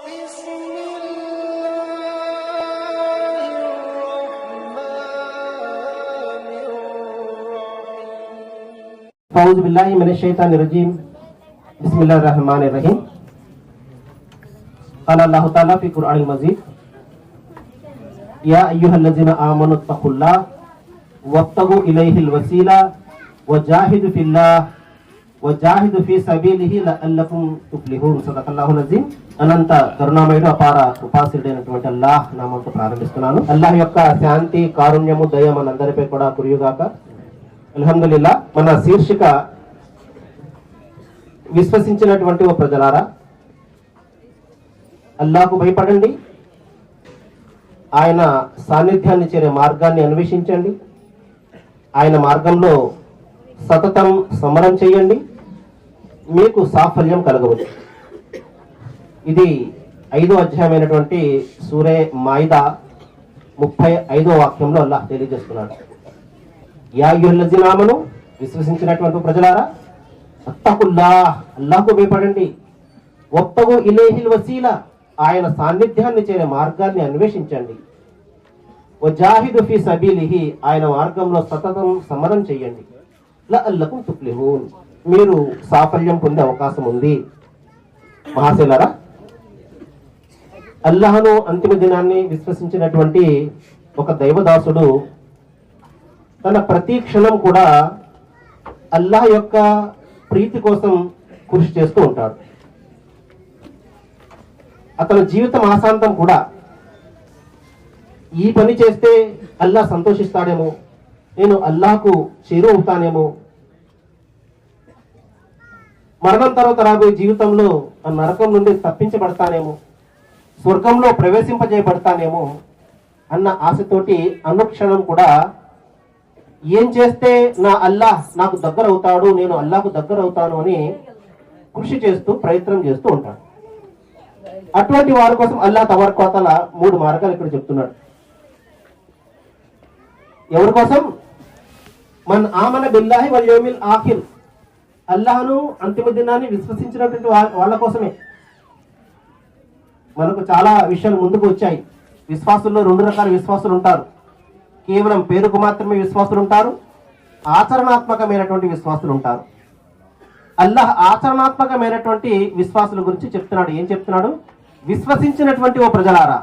औज़ु बिल्लाहि मिनश शैतानिर रजीम बिस्मिल्लाहिर रहमानिर रहीम क़ाला अल्लाहु तआला फ़ी क़ुरआनिल मजीद या अय्युहल्लज़ीना आमनु तक़ुल्लाह वब्तगू इलैहिल वसीला वजाहिदु फिल्लाह वजाहिदु फी सबीलिही लअल्लकुम तुफ्लिहून सदक़ल्लाहुल अज़ीम। అనంత కరుణామయుడు అపార కృపాశీలుడైనటువంటి అల్లాహ్ నామంతో ప్రారంభిస్తున్నాను. అల్లాహ్ యొక్క శాంతి కారుణ్యము దయ మనందరిపై కూడా కురియుగాక. అల్హమ్దులిల్లా. మన శీర్షిక విశ్వసించినటువంటి ఓ ప్రజలారా, అల్లాహ్కు భయపడండి, ఆయన సాన్నిధ్యాన్ని చేరే మార్గాన్ని అన్వేషించండి, ఆయన మార్గంలో సతతం సమరం చేయండి, మీకు సాఫల్యం కలగవచ్చు. ఇది 5వ అధ్యాయమైనటువంటి సూరే మాయిదా 35వ వాక్యంలో అల్లాహ్ తెలియజేస్తున్నాడు. యా అయ్యుహల్లజీనా ఆమను, విశ్వసించినటువంటి ప్రజలారా, అత్తకుల్లాహ్, అల్లాహ్కు భయపడండి, వబ్తగు ఇలైహిల్ వసీలా, ఆయన సాన్నిధ్యాన్ని చేరే మార్గాన్ని అన్వేషించండి, వజాహిదు ఫీ సబీలిహి, ఆయన మార్గంలో సతతం సమరం చేయండి, లఅల్లకుం తుఫ్లిహూన్, మీరు సాఫల్యం పొందే అవకాశం ఉంది. మహాశయులారా, అల్లాహ్ను అంతిమ దినాన్ని విశ్వసించినటువంటి ఒక దైవదాసుడు తన ప్రతి క్షణం కూడా అల్లాహ్ యొక్క ప్రీతి కోసం కృషి చేస్తూ ఉంటాడు. అతని జీవితం ఆశాంతం కూడా ఈ పని చేస్తే అల్లాహ్ సంతోషిస్తాడేమో, నేను అల్లాహ్కు చేరువవుతానేమో, మరణం తర్వాత రాబోయే జీవితంలో ఆ నరకం నుండి తప్పించబడతానేమో, స్వర్గంలో ప్రవేశింపజేయబడతానేమో అన్న ఆశతోటి అనుక్షణం కూడా ఏం చేస్తే నా అల్లాహ్ నాకు దగ్గర అవుతాడు, నేను అల్లాహ్కు దగ్గర అవుతాను అని కృషి చేస్తూ ప్రయత్నం చేస్తూ ఉంటాడు. అటువంటి వారి కోసం అల్లాహ్ తబారక వ తఆలా 3 మార్గాలు ఇక్కడ చెప్తున్నాడు. ఎవరి కోసం? మన్ ఆమన బిల్లాహి వల్ యౌమిల్ ఆఖిర్, అల్లాహ్ను అంతిమ దినాన్ని విశ్వసించినటువంటి వాళ్ళ కోసమే. మనకు చాలా విషయాలు ముందుకు వచ్చాయి. విశ్వాసుల్లో 2 రకాల విశ్వాసులు ఉంటారు. కేవలం పేరుకు మాత్రమే విశ్వాసులు ఉంటారు, ఆచరణాత్మకమైనటువంటి విశ్వాసులు ఉంటారు. అల్లాహ్ ఆచరణాత్మకమైనటువంటి విశ్వాసుల గురించి చెప్తున్నాడు. ఏం చెప్తున్నాడు? విశ్వసించినటువంటి ఓ ప్రజలారా,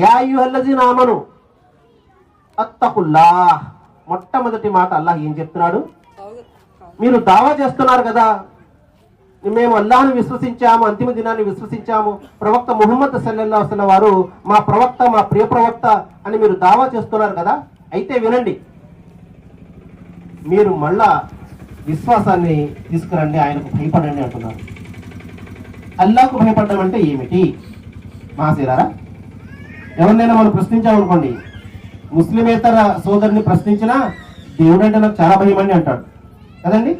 యా అయ్యుహల్లజీనా ఆమను అత్తకుల్లాహ్. మొట్టమొదటి మాట అల్లాహ్ ఏం చెప్తున్నాడు? మీరు దావా చేస్తున్నారు కదా, మేము అల్లాహ్ను విశ్వసించాము, అంతిమ దినాన్ని విశ్వసించాము, ప్రవక్త ముహమ్మద్ సల్లల్లాహు అలైహి వసల్లం వారు మా ప్రవక్త, మా ప్రియ ప్రవక్త అని మీరు దావా చేస్తున్నారు కదా, అయితే వినండి, మీరు మళ్ళా విశ్వాసాన్ని తీసుకురండి, ఆయనకు భయపడండి అంటున్నారు. అల్లాహ్కు భయపడడం అంటే ఏమిటి? మహాశీలారా, ఎవరినైనా మనం ప్రశ్నించామనుకోండి, ముస్లిమేతర సోదరుని ప్రశ్నించినా దేవుడు అంటే నాకు చాలా భయం అని అంటాడు కదండి.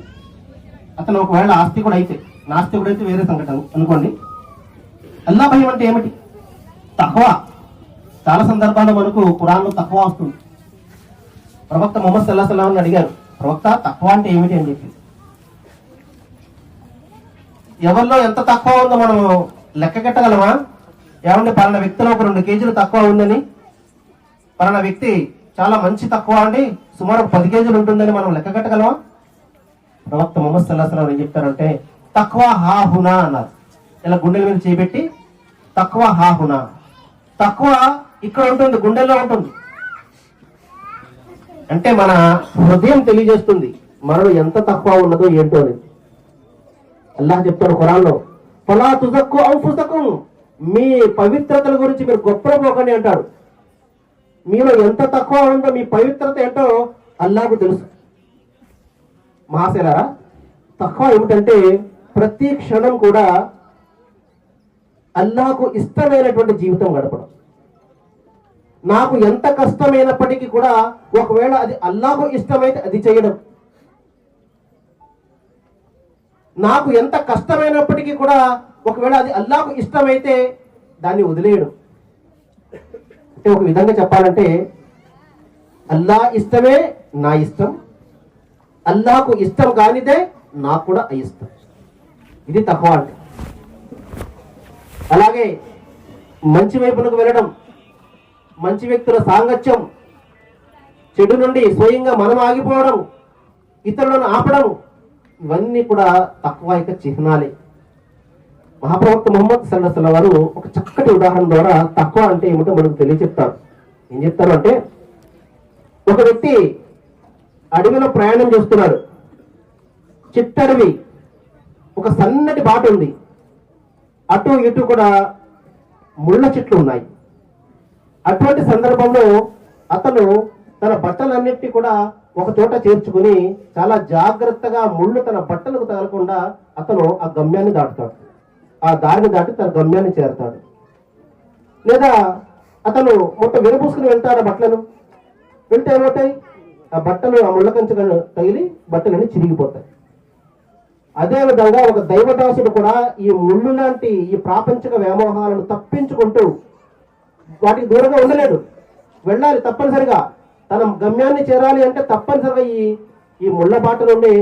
అతను ఒకవేళ ఆస్తికుడు అయితే, నాస్తికుడు అయితే వేరే సంఘటన అనుకోండి. అల్లా భయం అంటే ఏమిటి? తఖ్వా. చాలా సందర్భాల్లో మనకు ఖురాన్లో తఖ్వా వస్తుంది. ప్రవక్త ముహమ్మద్ సల్లల్లాహు అలైహి వసల్లం అడిగారు, ప్రవక్త తఖ్వా అంటే ఏమిటి అని చెప్పి. ఎవరిలో ఎంత తక్కువ ఉందో మనం లెక్క కట్టగలమా? ఏమంటే పలానా వ్యక్తిలో ఒక 2 కేజీలు తక్కువ ఉందని, పలానా వ్యక్తి చాలా మంచి తక్కువ అండి, సుమారు 10 కేజీలు ఉంటుందని మనం లెక్క కట్టగలమా? ప్రవక్త ముహమ్మద్ సల్లల్లాహు అలైహి వసల్లం ఏం చెప్తారంటే తఖ్వా హాహునా అన్నారు. ఇలా గుండెల మీద చేపెట్టి తఖ్వా హాహునా, తఖ్వా ఇక్కడ ఉంటుంది, గుండెల్లో ఉంటుంది. అంటే మన హృదయం తెలియజేస్తుంది మనలో ఎంత తక్కువ ఉన్నదో ఏంటో అని. అల్లాహ్ చెప్తాడు ఖురాన్లో, ఫలా తుజక్కు అన్ఫుసకుం, మీ పవిత్రతల గురించి మీరు గొప్పపోకండి అంటాడు. మీలో ఎంత తక్కువ ఉందో, మీ పవిత్రత ఏంటో అల్లాహ్కు తెలుసు. మహాశీలారా, తక్కువ ఏమిటంటే ప్రతి క్షణం కూడా అల్లాహ్కు ఇష్టమైనటువంటి జీవితం గడపడం. నాకు ఎంత కష్టమైనప్పటికీ కూడా ఒకవేళ అది అల్లాహ్కు ఇష్టమైతే అది చేయడం, నాకు ఎంత కష్టమైనప్పటికీ కూడా ఒకవేళ అది అల్లాహ్కు ఇష్టమైతే దాన్ని వదిలేయడం. అంటే ఒక విధంగా చెప్పాలంటే అల్లాహ్ ఇష్టమే నా ఇష్టం, అల్లాహ్కు ఇష్టం కానిదే నాకు కూడా అయిష్టం. ఇది తఖ్వా అంటే. అలాగే మంచి వైపునకు వెళ్ళడం, మంచి వ్యక్తుల సాంగత్యం, చెడు నుండి స్వయంగా మనం ఆగిపోవడం, ఇతరులను ఆపడం, ఇవన్నీ కూడా తక్కువ యొక్క చిహ్నాలే. మహాప్రవక్త ముహమ్మద్ సల్లల్లాహు అలైహి వసల్లం వారు ఒక చక్కటి ఉదాహరణ ద్వారా తక్కువ అంటే ఏమిటో మనకు తెలియచెప్తారు. ఏం చెప్తారు అంటే, ఒక వ్యక్తి అడవిలో ప్రయాణం చేస్తున్నాడు. చిట్టడవి, ఒక సన్నటి బాట ఉంది, అటు ఇటు కూడా ముళ్ళ చెట్లు ఉన్నాయి. అటువంటి సందర్భంలో అతను తన బట్టలన్నిటినీ కూడా ఒక చోట చేర్చుకుని చాలా జాగ్రత్తగా ముళ్ళు తన బట్టలకు తగలకుండా అతను ఆ గమ్యాన్ని దాటుతాడు, ఆ దారిని దాటి తన గమ్యాన్ని చేరుతాడు. లేదా అతను మొత్తం విరబూసుకుని వెళ్తాడు బట్టలను, వెళ్తే ఏమవుతాయి, ఆ బట్టలు ఆ ముళ్ళ కంచె తగిలి బట్టలన్నీ చిరిగిపోతాయి. అదేవిధంగా ఒక దైవదాసుడు కూడా ఈ ముళ్ళు లాంటి ఈ ప్రాపంచిక వ్యామోహాలను తప్పించుకుంటూ వాటికి దూరంగా ఉండలేడు, వెళ్ళాలి తప్పనిసరిగా. తన గమ్యాన్ని చేరాలి అంటే తప్పనిసరిగా ఈ ముళ్ళ బాట నుండి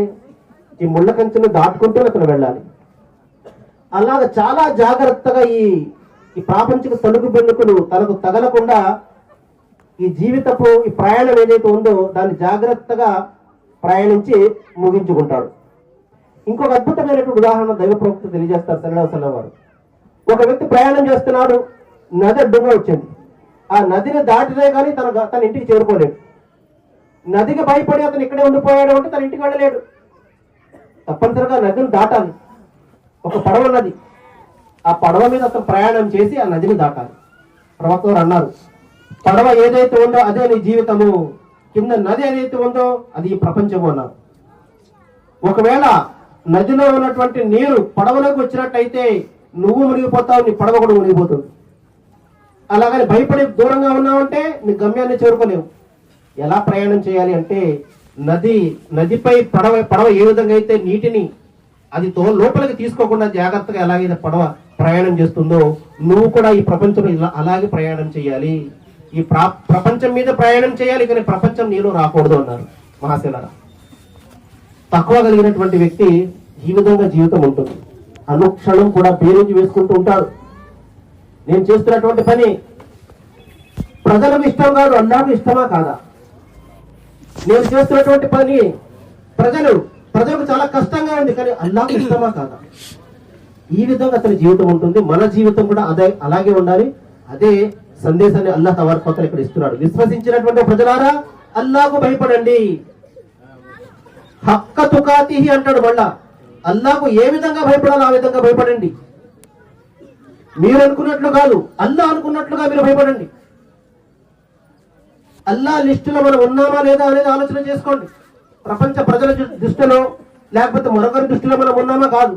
ఈ ముళ్ళ కంచెను దాటుకుంటూ అతను వెళ్ళాలి. అలాగ చాలా జాగ్రత్తగా ఈ ప్రాపంచిక తలుగు బెన్నుకులు తనకు తగలకుండా ఈ జీవితపు ఈ ప్రయాణం ఏదైతే ఉందో దాన్ని జాగ్రత్తగా ప్రయాణించి ముగించుకుంటాడు. ఇంకొక అద్భుతమైనటువంటి ఉదాహరణ దైవ ప్రవక్త తెలియజేస్తారు సల్లల్లాహు అలైహి వసల్లం వారు. ఒక వ్యక్తి ప్రయాణం చేస్తున్నాడు, నది అడ్డుగా వచ్చింది. ఆ నదిని దాటితే కానీ తన ఇంటికి చేరుకోలేడు. నదికి భయపడి అతను ఇక్కడే ఉండిపోయాడు అంటే తన ఇంటికి వెళ్ళలేడు. తప్పనిసరిగా నదిని దాటాలి. ఒక పడవ నది, ఆ పడవ మీద అతను ప్రయాణం చేసి ఆ నదిని దాటాలి. ప్రవక్త వారు అన్నారు, పడవ ఏదైతే ఉందో అదే నీ జీవితము, కింద నది ఏదైతే ఉందో అది ఈ ప్రపంచము అన్నారు. ఒకవేళ నదిలో ఉన్నటువంటి నీరు పడవలోకి వచ్చినట్టయితే నువ్వు మునిగిపోతావు, నీ పడవ కూడా మునిగిపోతుంది. అలాగని భయపడి దూరంగా ఉన్నావంటే నీ గమ్యాన్ని చేరుకోలేవు. ఎలా ప్రయాణం చేయాలి అంటే నదిపై పడవ ఏ విధంగా అయితే నీటిని అది లోపలికి తీసుకోకుండా జాగ్రత్తగా ఎలాగైతే పడవ ప్రయాణం చేస్తుందో నువ్వు కూడా ఈ ప్రపంచంలో అలాగే ప్రయాణం చేయాలి. ఈ ప్రపంచం మీద ప్రయాణం చేయాలి, కానీ ప్రపంచం నీలో రాకూడదు అన్నారు మహాశిలారా. తక్కువ కలిగినటువంటి వ్యక్తి ఈ విధంగా జీవితం ఉంటుంది. అనుక్షణం కూడా బేరీజు వేసుకుంటూ ఉంటాడు. నేను చేస్తున్నటువంటి పని ప్రజలకు ఇష్టం కాదు, అల్లాహకు ఇష్టమా కాదా? నేను చేస్తున్నటువంటి పని ప్రజలకు చాలా కష్టంగా ఉంది, కానీ అల్లాహకు ఇష్టమా కాదా? ఈ విధంగా అతని జీవితం ఉంటుంది. మన జీవితం కూడా అలాగే ఉండాలి. అదే సందేశాన్ని అల్లాహ్ తబారక వ తఆలా ఇక్కడ ఇస్తున్నాడు. విశ్వసించినటువంటి ప్రజలారా అల్లాహకు భయపడండి, హక్క తుకాతిహి అంటాడు. మళ్ళా అల్లాహకు ఏ విధంగా భయపడాలో ఆ విధంగా భయపడండి. మీరు అనుకున్నట్లు కాదు, అల్లాహ్ అనుకున్నట్లుగా మీరు భయపడండి. అల్లాహ్ లిస్టులో మనం ఉన్నామా లేదా అనేది ఆలోచన చేసుకోండి. ప్రపంచ ప్రజల దృష్టిలో లేకపోతే మరొకరి దృష్టిలో మనం ఉన్నామా కాదు,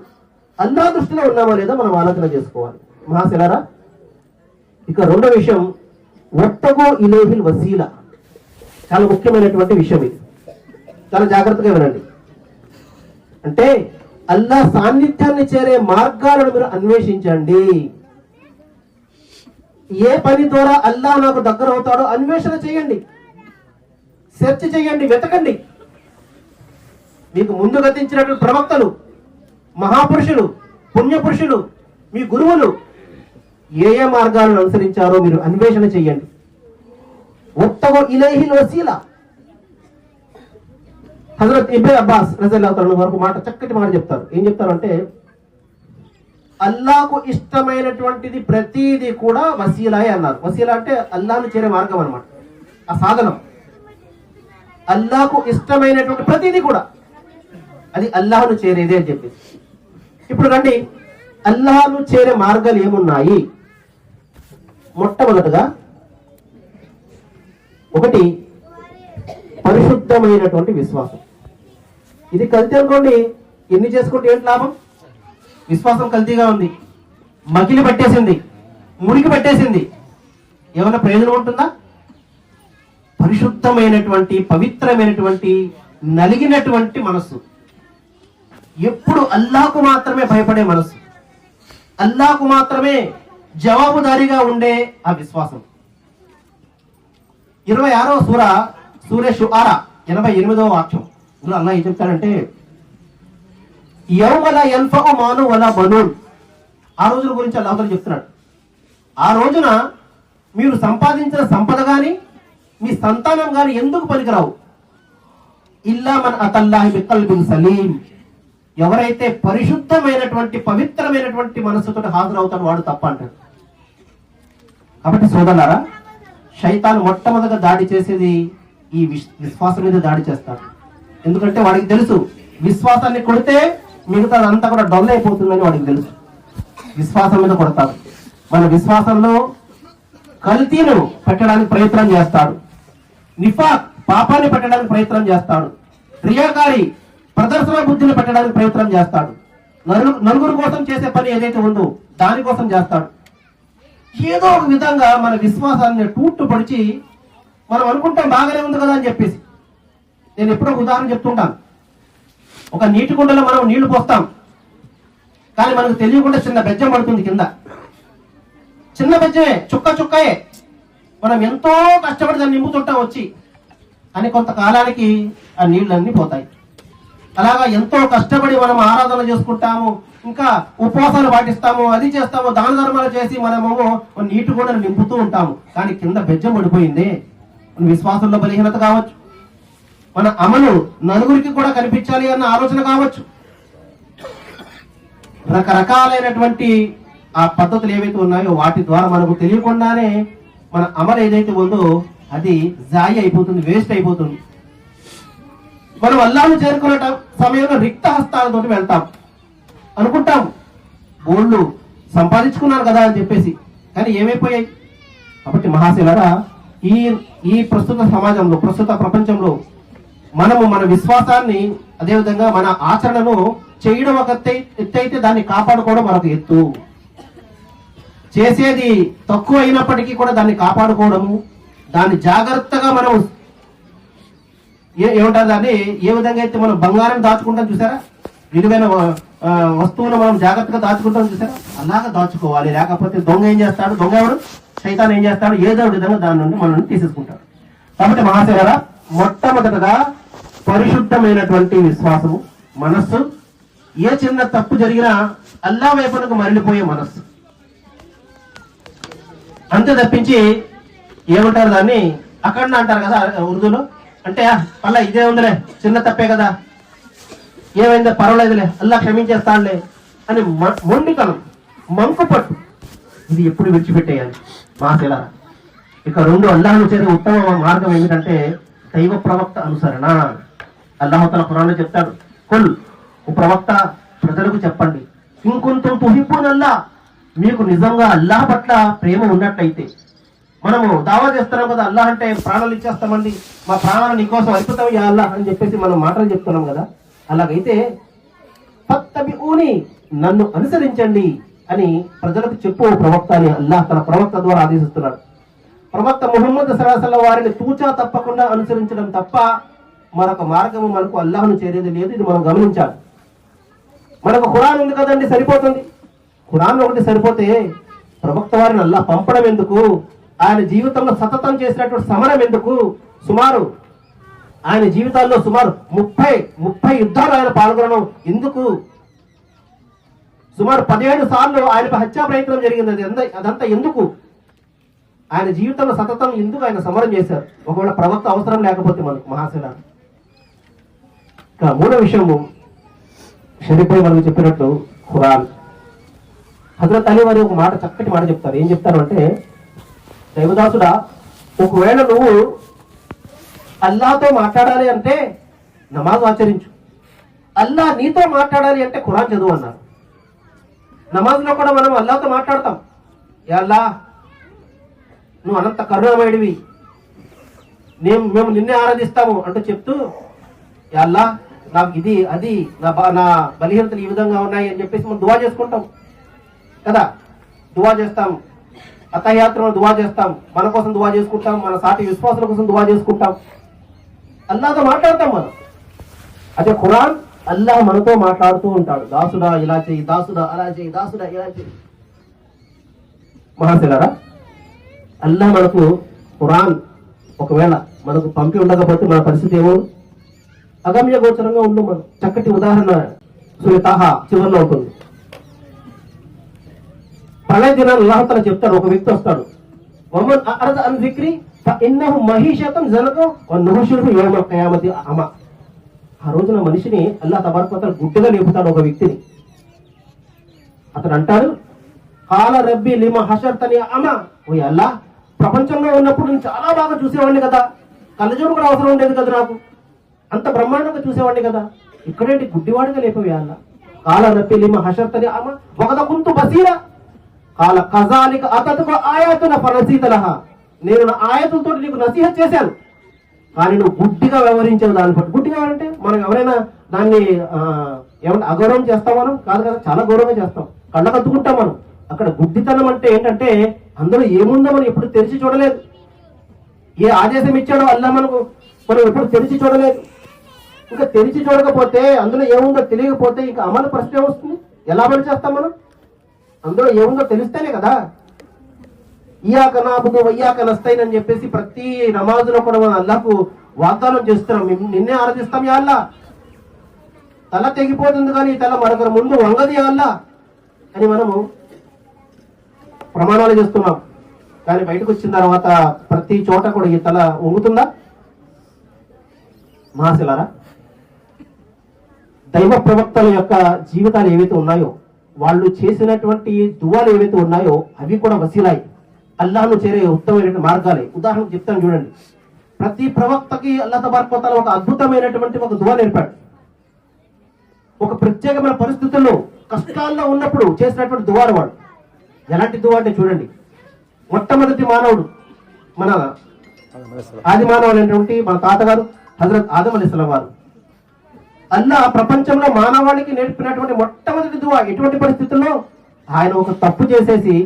అల్లాహ్ దృష్టిలో ఉన్నామా లేదా మనం ఆలోచన చేసుకోవాలి. మహాశిలారా, ఇక రెండో విషయం వత్తగో ఇలేహిల్ వసీలా. చాలా ముఖ్యమైనటువంటి విషయం ఇది, చాలా జాగ్రత్తగా వినండి. అంటే అల్లాహ్ సాన్నిధ్యాన్ని చేరే మార్గాలను మీరు అన్వేషించండి. ఏ పని ద్వారా అల్లాహ్ నాకు దగ్గర అవుతాడో అన్వేషణ చేయండి, సెర్చ్ చేయండి, వెతకండి. మీకు ముందు గతించినటువంటి ప్రవక్తలు, మహాపురుషులు, పుణ్యపురుషులు, మీ గురువులు ఏ మార్గాలను అనుసరించారో మీరు అన్వేషణ చేయండి. వత్తగో ఇలైహిల్ వసీలా. హజరత్ ఇబ్న్ అబ్బాస్ రజల్లాహు అన్హు వరకు మాట చక్కటి మాట చెప్తారు. ఏం చెప్తారంటే అల్లాహకు ఇష్టమైనటువంటిది ప్రతిదీ కూడా వసీలాయే అన్నారు. వసీలా అంటే అల్లాహ్ను చేరే మార్గం అన్నమాట, ఆ సాధనం. అల్లాహకు ఇష్టమైనటువంటి ప్రతిదీ కూడా అది అల్లాహ్ను చేరేది అని చెప్పి. ఇప్పుడు రండి, అల్లాహ్ను చేరే మార్గాలు ఏమున్నాయి? మొట్టమొదటగా ఒకటి పరిశుద్ధమైనటువంటి విశ్వాసం. ఇది కల్తీ అనుకోండి, ఎన్ని చేసుకుంటే ఏంటి లాభం? విశ్వాసం కల్తీగా ఉంది, మకిలి పట్టేసింది, మురికి పట్టేసింది, ఏమైనా ప్రయోజనం ఉంటుందా? పరిశుద్ధమైనటువంటి పవిత్రమైనటువంటి నలిగినటువంటి మనస్సు, ఎప్పుడు అల్లాహకు మాత్రమే భయపడే మనస్సు, అల్లాహకు మాత్రమే జవాబుదారీగా ఉండే ఆ విశ్వాసం. 26వ సూర షుఆరా 88వ వాక్యం అల్లాహ్ ఏం చెప్తాడంటే యౌమ లా యన్ఫఉ మాలు వలా బనూన్. ఆ రోజుల గురించి అల్లాహ్ చెప్తున్నాడు. ఆ రోజున మీరు సంపాదించిన సంపద కానీ మీ సంతానం కానీ ఎందుకు పనికిరావు? ఇల్లా మన అతల్లాహి బికల్బిన్ సలీం, ఎవరైతే పరిశుద్ధమైనటువంటి పవిత్రమైనటువంటి మనస్సుతో హాజరవుతాడు వాడు తప్ప అంటాడు. కాబట్టి సోదరులారా, శైతాను మొట్టమొదటిగా దాడి చేసేది ఈ విశ్వాసం మీద దాడి చేస్తాడు. ఎందుకంటే వాడికి తెలుసు విశ్వాసాన్ని కొడితే మిగతాదంతా కూడా డొల్ అయిపోతుందని వాడికి తెలుసు. విశ్వాసం మీద కొడతాడు. మన విశ్వాసంలో కల్తీను పెట్టడానికి ప్రయత్నం చేస్తాడు. నిఫాక్ పాపాన్ని పెట్టడానికి ప్రయత్నం చేస్తాడు. రియాకారి ప్రదర్శన బుద్ధిని పెట్టడానికి ప్రయత్నం చేస్తాడు. నలుగురు కోసం చేసే పని ఏదైతే ఉందో దానికోసం చేస్తాడు. ఏదో ఒక విధంగా మన విశ్వాసాన్ని టూట్టు పడిచి మనం అనుకుంటాం బాగానే ఉంది కదా అని చెప్పేసి. నేను ఎప్పుడో ఒక ఉదాహరణ చెప్తుంటాను. ఒక నీటి కుండలో మనం నీళ్లు పోస్తాం, కానీ మనకు తెలియకుండా చిన్న బెజ్జం పడుతుంది కింద. చిన్న బెజ్జమే, చుక్కయే. మనం ఎంతో కష్టపడి దాన్ని నింపుతుంటాం వచ్చి, అని కొంతకాలానికి ఆ నీళ్ళన్నీ పోతాయి. అలాగా ఎంతో కష్టపడి మనం ఆరాధన చేసుకుంటాము, ఇంకా ఉపవాసాలు పాటిస్తాము, అది చేస్తాము, దాన ధర్మాలు చేసి మనము నీటి కూడా నింపుతూ ఉంటాము. కానీ కింద బెజ్జం పడిపోయింది. మన విశ్వాసంలో బలహీనత కావచ్చు, మన అమలు నలుగురికి కూడా కనిపించాలి అన్న ఆలోచన కావచ్చు, రకరకాలైనటువంటి ఆ పద్ధతులు ఏవైతే ఉన్నాయో వాటి ద్వారా మనకు తెలియకుండానే మన అమలు ఏదైతే ఉందో అది జాయి అయిపోతుంది, వేస్ట్ అయిపోతుంది. మనం అల్లాహ్ను చేరుకునే సమయంలో రిక్త హస్తాలతోటి వెళ్తాం అనుకుంటాం, బోళ్ళు సంపాదించుకున్నాను కదా అని చెప్పేసి. కానీ ఏమైపోయాయి? కాబట్టి మహాశిలరా, ఈ ప్రస్తుత సమాజంలో, ప్రస్తుత ప్రపంచంలో మనము మన విశ్వాసాన్ని, అదేవిధంగా మన ఆచరణను చేయడం ఒక ఎత్తు అయితే దాన్ని కాపాడుకోవడం మరొక ఎత్తు. చేసేది తక్కువ అయినప్పటికీ కూడా దాన్ని కాపాడుకోవడము, దాన్ని జాగ్రత్తగా మనం ఏమంటారు దాన్ని, ఏ విధంగా అయితే మనం బంగారం దాచుకుంటాం చూసారా, విలువైన వస్తువును మనం జాగ్రత్తగా దాచుకుంటాం చూసారా, అలాగా దాచుకోవాలి. లేకపోతే దొంగ ఏం చేస్తాడు, దొంగ ఎవడు, శైతాన్ ఏం చేస్తాడు, ఏదో విధంగా దాని నుండి మనల్ని తీసేసుకుంటాడు. కాబట్టి మహాశిలరా, మొట్టమొదటగా పరిశుద్ధమైనటువంటి విశ్వాసము, మనస్సు. ఏ చిన్న తప్పు జరిగినా అల్లాహ్ వైపునకు మరలిపోయే మనస్సు, అంతే తప్పించి ఏమంటారు దాన్ని, అక్కడ అంటారు కదా ఉర్దూలో, అంటే అల్లా ఇదే ఉందిలే, చిన్న తప్పే కదా, ఏమైందో పర్వాలేదులే, అల్లా క్షమించేస్తాడులే అని మొండితనం, మంకుపట్టు, ఇది ఎప్పుడు విడిచిపెట్టేయాలి మహాశిలారా. ఇక రెండు, అల్లాహ్ను చేరే ఉత్తమ మార్గం ఏమిటంటే దైవ ప్రవక్త అనుసరణ. అల్లాహ్ తఆలా ఖురాన్లో చెప్తాడు, కుల్, ఓ ప్రవక్త ప్రజలకు చెప్పండి, ఇంకొంచెం తుహిబ్బూనల్లాహ్, మీకు నిజంగా అల్లాహ్ పట్ల ప్రేమ ఉన్నట్లయితే. మనము దావా చేస్తున్నాం కదా, అల్లాహ్ అంటే ప్రాణాలు ఇచ్చేస్తామండి, మా ప్రాణాలు నీకోసం అర్పితం యా అల్లాహ్ అని చెప్పేసి మనం మాటలు చెప్తున్నాం కదా. అలాగైతే ఫత్తబిఊని, నన్ను అనుసరించండి అని ప్రజలకు చెప్పు ప్రవక్త అని అల్లాహ్ తన ప్రవక్త ద్వారా ఆదేశిస్తున్నాడు. ప్రవక్త ముహమ్మద్ సల్లల్లాహు అలైహి వసల్లం వారిని తూచా తప్పకుండా అనుసరించడం తప్ప మరొక మార్గము మనకు అల్లాహ్ను చేరేది లేదు. ఇది మనం గమనించాలి. మనకు ఖురాన్ ఉంది కదండి, సరిపోతుంది. ఖురాన్ ఒకటి సరిపోతే ప్రవక్త వారిని అల్లాహ్ పంపడం ఎందుకు? ఆయన జీవితంలో సతతం చేసినటువంటి సమరం ఎందుకు? సుమారు ఆయన జీవితాల్లో సుమారు 30 యుద్ధాలు ఆయన పాల్గొనడం ఎందుకు? సుమారు 17 సార్లు ఆయనపై హత్యా ప్రయత్నం జరిగింది. అదంతా ఎందుకు? ఆయన జీవితంలో సతతం ఎందుకు ఆయన సమరం చేశారు? ఒకవేళ ప్రవక్త అవసరం లేకపోతే మనకు మహాసేన. మూడో విషయము, షరీఫ్ మనకు చెప్పినట్టు ఖురాన్. హజరత్ అలీ వారి ఒక మాట, చక్కటి మాట చెప్తారు. ఏం చెప్తారు అంటే, దైవదాసుడా, ఒకవేళ నువ్వు అల్లాహ్తో మాట్లాడాలి అంటే నమాజ్ ఆచరించు, అల్లాహ్ నీతో మాట్లాడాలి అంటే ఖురాన్ చదువు అన్నారు. నమాజ్లో కూడా మనం అల్లాహ్తో మాట్లాడతాం, యా అల్లాహ్ నువ్వు అనంత కరుణమయుడివి, మేము నిన్నే ఆరాధిస్తాము అంటూ చెప్తూ, యా అల్లాహ్ నాకు ఇది అది నా బలహీనతలు ఈ విధంగా ఉన్నాయి అని చెప్పేసి మనం దువా చేసుకుంటాం కదా. దువా చేస్తాం, అతహయాత్రలో దువా చేస్తాం, మన కోసం దువా చేసుకుంటాం, మన సాటి విశ్వాసుల కోసం దువా చేసుకుంటాం, అల్లాహ్తో మాట్లాడతాం మనం. అదే ఖురాన్, అల్లాహ్ మనతో మాట్లాడుతూ ఉంటాడు, దాసుడా ఇలా చెయ్యి, దాసుడా అలా చెయ్యి, దాసుడా ఇలా చెయ్యి. మహాశిలారా, అల్లాహ్ మనకు ఖురాన్ ఒకవేళ మనకు పంపి ఉండకపోతే మన పరిస్థితి ఏమో అగమ్య గోచరంగా ఉండు. మనం చక్కటి ఉదాహరణ సూరత్ తాహా చివరిలో ఉంటుంది. ప్రళయ దినాన్ని అల్లాహ్ చెప్తాడు. ఒక వ్యక్తి వస్తాడు, వమన్ అరద అన్ జిక్రి ఫఇన్నహు మహీషతం జనకు వనుహుషురుహు యౌమల్ ఖియామతి అమ. ఆ రోజున మనిషిని అల్లాహ్ తబారక వ తఆలా గుడ్డిగా లేపుతాడు. ఒక వ్యక్తిని అతను అంటాడు, కాల రబ్బి లిమ హషర్తని అమ. ఓ అల్లాహ్, ప్రపంచంలో ఉన్నప్పుడు నేను చాలా బాగా చూసేవాడిని కదా, కళ్ళజోడు కూడా అవసరం ఉండేది కదా, నాకు అంత బ్రహ్మాండంగా చూసేవాడిని కదా, ఇక్కడేంటి గుడ్డివాడిగా లేపవి అల్లా. కాల రబ్బి లిమ హషర్తని అమ వకద కుంతు బసీరా కాల కజాలిక అతతుక ఆయాతున ఫనసీతలహ. నేను నా ఆయతులతో నీకు నసీహత్ చేశాను, కానీ నువ్వు గుడ్డిగా వ్యవహరించావు. దాన్ని బట్టి గుడ్డిగా అంటే మనం ఎవరైనా దాన్ని ఏమంటే అగౌరవం చేస్తాం? మనం కాదు కదా, చాలా గౌరవంగా చేస్తాం, కళ్ళకద్దుకుంటాం మనం. అక్కడ గుడ్డితనం అంటే ఏంటంటే అందులో ఏముందో మనం ఎప్పుడు తెరిచి చూడలేదు. ఏ ఆదేశం ఇచ్చాడో అల్లా మనం ఎప్పుడు తెరిచి చూడలేదు. ఇంకా తెరిచి చూడకపోతే, అందులో ఏముందో తెలియకపోతే ఇంకా అమలు ప్రశ్న వస్తుంది. ఎలా అమలు చేస్తాం మనం? అందులో ఏముందో తెలిస్తేనే కదా. ఇయ్యాక నాబుదు వయ్యాక నస్తైన్ అని చెప్పేసి ప్రతి నమాజులో కూడా మనం అల్లాహకు వాగ్దానం చేస్తున్నాం, నిన్నే ఆరాధిస్తాం యా అల్లా. తల తెగిపోతుంది కానీ తల మరొకరి ముందు వంగది యా అల్లా అని మనము ప్రమాణాలు చేస్తున్నాం. కానీ బయటకు వచ్చిన తర్వాత ప్రతి చోట కూడా ఈ తల వంగుతుందా? మహాశిలారా, దైవ ప్రవక్తల యొక్క జీవితాలు ఏవైతే ఉన్నాయో, వాళ్ళు చేసినటువంటి దువాలు ఏవైతే ఉన్నాయో అవి కూడా వసీలాయి, అల్లాహ్ను చేరే ఉత్తమమైనటువంటి మార్గాలే. ఉదాహరణకు చెప్తాను చూడండి. ప్రతి ప్రవక్తకి అల్లాహ్ తబారక వ తఆలా ఒక అద్భుతమైనటువంటి ఒక దువా నేర్పాడు. ఒక ప్రత్యేకమైన పరిస్థితుల్లో కష్టాల్లో ఉన్నప్పుడు చేసినటువంటి దువాలు వాడు. ఎలాంటి దువా అంటే చూడండి, మొట్టమొదటి మానవుడు, మన ఆది మానవుడు అయినటువంటి మన తాతగారు హజరత్ ఆదం అలైహిస్సలాం వారు, అల్లాహ్ ప్రపంచంలో మానవాళికి నేర్పినటువంటి మొట్టమొదటి దువా. ఎటువంటి పరిస్థితుల్లో ఆయన ఒక తప్పు చేసేసి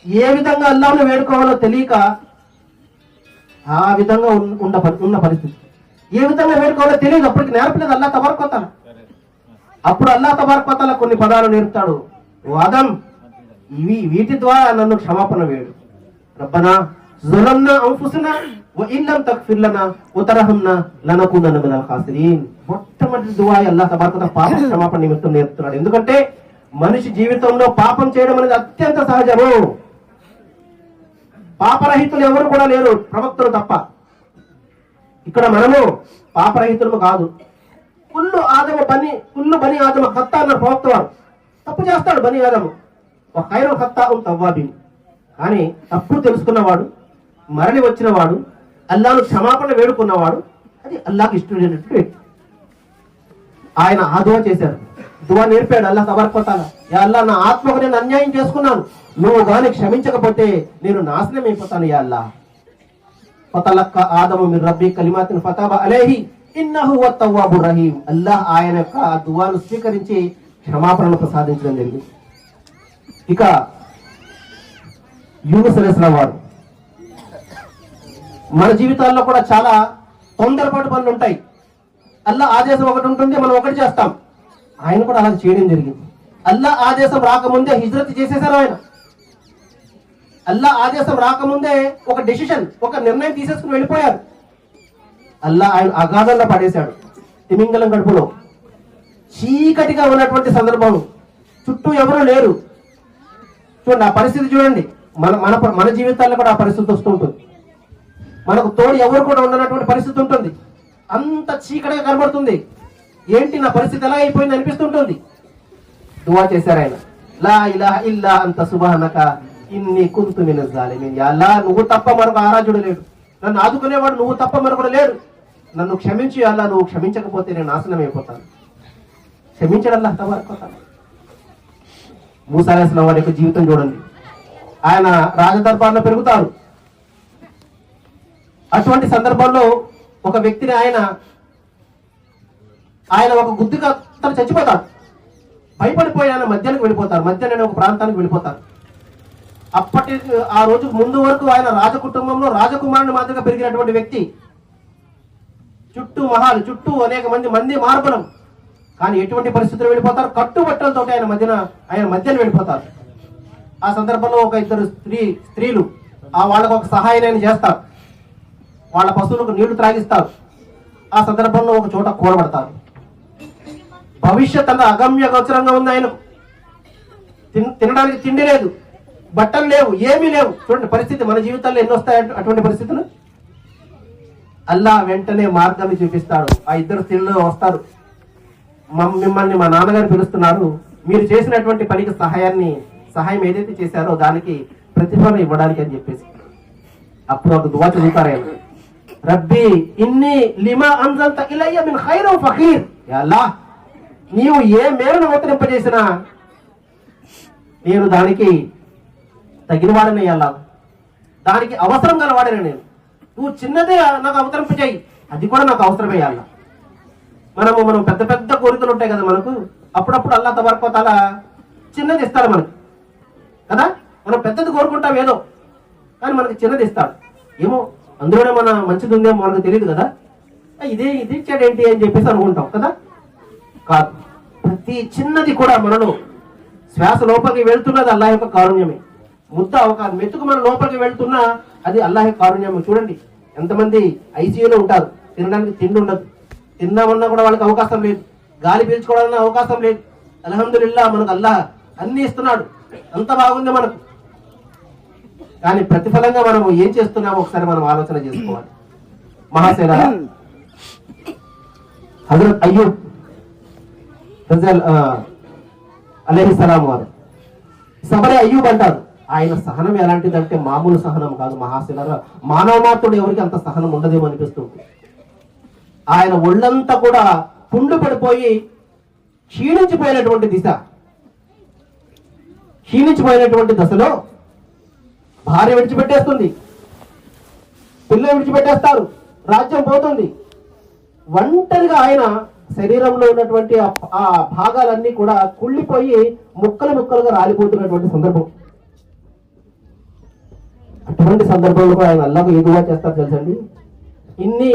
ఏ విధంగా అల్లాహ్ను వేడుకోవాలో తెలియక ఆ విధంగా ఉన్న పరిస్థితి, ఏ విధంగా వేడుకోవాలో తెలియదు, అప్పటికి నేర్పలేదు అల్లాహ్ తబారక వ తఆలా. అప్పుడు అల్లాహ్ తబారక వ తఆలా కొన్ని పదాలు నేర్పుతాడు. ఆదం, వీటి ద్వారా నన్ను క్షమాపణ వేడు. రబ్బనా జలమ్నా అన్ఫుసనా వ ఇన్ లం తగ్ఫిర్ లనా వ తర్హమ్నా లనకునన్న మినల్ ఖాసిరీన్. మొట్టమొదటి దువా అల్లాహ్ తబారక వ తఆలా పాప క్షమాపణ నిమిత్తం నేర్పుతున్నాడు. ఎందుకంటే మనిషి జీవితంలో పాపం చేయడం అనేది అత్యంత సహజము. పాపరహితులు ఎవరు కూడా లేరు, ప్రవక్తలు తప్ప. ఇక్కడ మనము పాపరహితులు కాదు. కుల్లు బని ఆదమ ఖత్తా అన్న ప్రవక్త వారు. తప్పు చేస్తాడు బని ఆదము, ఒక ఖైరుల్ ఖత్తాఉన్ తవ్వాబిన్. కానీ తప్పు తెలుసుకున్నవాడు, మరలి వచ్చినవాడు, అల్లాహ్ను క్షమాపణ వేడుకున్నవాడు, అది అల్లాహ్కి ఇష్టమైనటువంటి వ్యక్తి. ఆయన ఆ దువా చేశారు, దువా నేర్పాడు అల్లాహ్ తబారక వ తఆలా. యా అల్లాహ్, నా ఆత్మకు నేను అన్యాయం చేసుకున్నాను, నువ్వు గాని క్షమించకపోతే నేను నాశనం అయిపోతాను యా అల్లాహ్. ఫతలక్క ఆదము మిన్ రబ్బి కలిమాతిన్ ఫతాబ అలైహి ఇన్నహు హువత్ తవ్వాబుర్ రహీం. అల్లాహ్ ఆయన యొక్క ఆ దువాను స్వీకరించి క్షమాపణను ప్రసాదించడం జరిగింది. ఇక యూనుస్ అలైహిస్సలాం వారు, మన జీవితాల్లో కూడా చాలా తొందరపాటు పనులు ఉంటాయి. అల్లాహ్ ఆదేశం ఒకటి ఉంటుంది, మనం ఒకటి చేస్తాం. ఆయన కూడా అలా చేయడం జరిగింది. అల్లాహ్ ఆదేశం రాకముందే హిజ్రత్ చేసేసారు ఆయన. అల్లాహ్ ఆదేశం రాకముందే ఒక డెసిషన్, ఒక నిర్ణయం తీసేసుకుని వెళ్ళిపోయారు. అల్లాహ్ ఆయన అగాధంలో పడేశాడు, తిమింగలం గడుపులో. చీకటిగా ఉన్నటువంటి సందర్భం, చుట్టూ ఎవరూ లేరు. చూడండి ఆ పరిస్థితి, చూడండి మన జీవితాల్లో కూడా ఆ పరిస్థితి వస్తుంటుంది. మనకు తోడు ఎవరు కూడా ఉండనటువంటి పరిస్థితి ఉంటుంది. అంత చీకటిగా కనబడుతుంది. ఏంటి నా పరిస్థితి ఎలా అయిపోయింది అనిపిస్తుంటుంది. దువా చేశారు ఆయన, లా ఇలాహ ఇల్లా అంత సుబ్హానక ఇన్ని కుంతు మినజ్ జాలిమీన్. యా అల్లాహ్, నువ్వు తప్ప మరొక ఆరాధ్యుడు లేడు, నన్ను ఆదుకునేవాడు నువ్వు తప్ప మరొకడు లేడు, నన్ను క్షమించి యా అల్లాహ్, నువ్వు క్షమించకపోతే నేను నాశనం అయిపోతాను. క్షమించడు అల్లాహ్ తబారక వ తఆలా. మూసా అలైహిస్సలాం వారి యొక్క జీవితం చూడండి. ఆయన రాజదర్బార్లో పెరుగుతారు. అటువంటి సందర్భంలో ఒక వ్యక్తిని ఆయన ఒక గుద్దుగా తను చచ్చిపోతాడు. భయపడిపోయి ఆయన మధ్యానికి వెళ్ళిపోతారు, మధ్యాహ్నం ఒక ప్రాంతానికి వెళ్ళిపోతారు. అప్పటి ఆ రోజు ముందు వరకు ఆయన రాజకుటుంబంలో రాజకుమారుని మాదిరిగా పెరిగినటువంటి వ్యక్తి. చుట్టూ మహాలు, చుట్టూ అనేక మంది మార్బలం. కానీ ఎటువంటి పరిస్థితులు వెళ్ళిపోతారు, కట్టుబట్టలతో ఆయన మధ్యన వెళ్ళిపోతారు. ఆ సందర్భంలో ఒక ఇద్దరు స్త్రీలు వాళ్ళకు ఒక సహాయాన్ని చేస్తారు, వాళ్ళ పశువులకు నీళ్లు త్రాగిస్తారు. ఆ సందర్భంలో ఒక చోట కూడబడతారు. భవిష్యత్ అంతా అగమ్య గోచరంగా ఉంది ఆయనకు. తినడానికి తిండి లేదు, బట్టలు లేవు, ఏమీ లేవు. చూడండి పరిస్థితి, మన జీవితాల్లో ఎన్ని వస్తాయి అటువంటి పరిస్థితులు. అల్లా వెంటనే మార్గాన్ని చూపిస్తాడు. ఆ ఇద్దరు స్త్రీలు వస్తారు, మిమ్మల్ని మా నాన్నగారు పిలుస్తున్నారు, మీరు చేసినటువంటి పనికి సహాయం ఏదైతే చేశారో దానికి ప్రతిఫలం ఇవ్వడానికి అని చెప్పేసి. అప్పుడు ఒక దువా చదువుతారు ఆయన, రబ్బీ ఇన్ని లిమా అంజల్త ఇలయ్య మిన్ ఖైరు ఫకీర్. యా అల్లాహ్, నీవు ఏ మేరను అవతరింపజేసినా నేను దానికి తగినవాడని, అల్లా దానికి అవసరం గలవాడని. నేను నువ్వు చిన్నదే నాకు అవతరింపజేయి, అది కూడా నాకు అవసరమే. అల్లా మనం పెద్ద పెద్ద కోరికలు ఉంటాయి కదా మనకు, అప్పుడప్పుడు అల్లా తబారక వ తఆలా చిన్నది ఇస్తాడు మనకు కదా. మనం పెద్దది కోరుకుంటాం ఏదో, కానీ మనకి చిన్నది ఇస్తాడు. ఏమో అందులోనే మన మంచిది ఉందేమో మనకు తెలియదు కదా, ఇది ఇచ్చాడు ఏంటి అని చెప్పేసి అనుకుంటాం కదా. కాదు, ప్రతి చిన్నది కూడా మనలో శ్వాస లోపలికి వెళ్తున్నది అల్లాహ్ యొక్క కారుణ్యమే. ముద్ద ఒక మెతుకు మన లోపలికి వెళ్తున్నా అది అల్లాహ్ యొక్క కారుణ్యమే. చూడండి ఎంతమంది ఐసీయూలో ఉంటారు, తినడానికి తిండి ఉండదు, తిన్నామన్నా కూడా వాళ్ళకి అవకాశం లేదు, గాలి పీల్చుకోవడానికి అవకాశం లేదు. అల్హమ్దులిల్లా మనకు అల్లాహ్ అన్ని ఇస్తున్నాడు, అంత బాగుంది మనకు. కానీ ప్రతిఫలంగా మనం ఏం చేస్తున్నామో ఒకసారి మనం ఆలోచన చేసుకోవాలి. మహాసేన హజరత్ అయ్యూబ్ అలైహిస్సలాం వారు సబరే అయ్యూబ్ అంటారు. ఆయన సహనం ఎలాంటిదంటే మామూలు సహనం కాదు. మహాశిలరా, మానవ మాత్రుడు ఎవరికి అంత సహనం ఉండదేమో అనిపిస్తుంది. ఆయన ఒళ్ళంతా కూడా పుండు పడిపోయి క్షీణించిపోయినటువంటి దశలో భార్య విడిచిపెట్టేస్తుంది, పిల్లలు విడిచిపెట్టేస్తారు, రాజ్యం పోతుంది. ఒంటరిగా ఆయన శరీరంలో ఉన్నటువంటి ఆ భాగాలన్నీ కూడా కుళ్ళిపోయి ముక్కలుగా రాలిపోతున్నటువంటి సందర్భం. అటువంటి సందర్భంలో ఆయన అల్లాహకు ఏ దువా చేస్తారు తెలుసండి, ఇన్ని